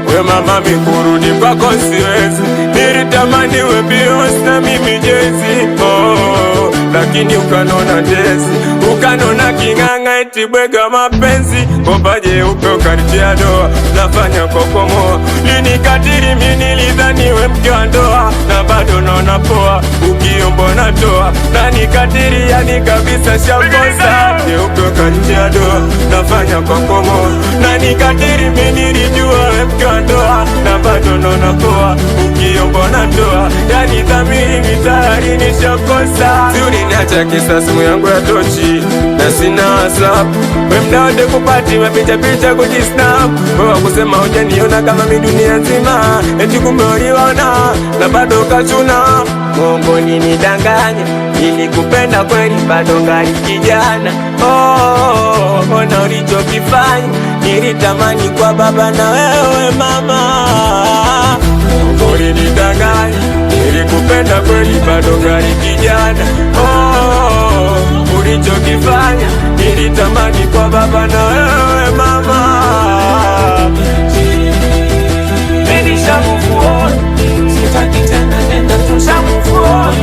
We mama mikurudi kwako siwezi, nilitamani we Beyonce na mimi Jay-Z. Lakini ukanona ndezi, ukanona kinganga eti bwega mapenzi. Kopaje upe ukanitia doa, nafanya kokomoa. Linikatiri mimi nilidhani we mke wa ndoa, na bado naona poa, ukiombo natoa. Na nikatiri yani kabisa shakosa, je upe ukanitia doa, nafanya kokomoa. Na nikatiri mimi nilijua we mke wa ndoa, na bado naona poa, ukiombo natoa. Yani dhamiri mitayari nishakosa. Niacha kisa simu yangu ya tochi na sina WhatsApp. We mdawade kupati mapicha picha kujisnap. Wewa kusema hujaniona kama mi dunia nzima, eti kumbe uliona na bado kachuna. Mungu nidanganya, nilikupenda kweli bado ngali kijana. Ona ulichokifanya, nilitamani kwa baba na wewe mama. Mungu nidanganya, nilikupenda kweli bado ngali kijana. Ulichokifanya nilitamani kwa baba na wewe mama. Nisha move on, sitaki tena nenda tusha move on.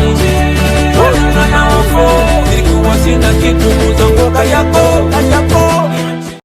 Nilikuwa sina kitu kuzunguka yako.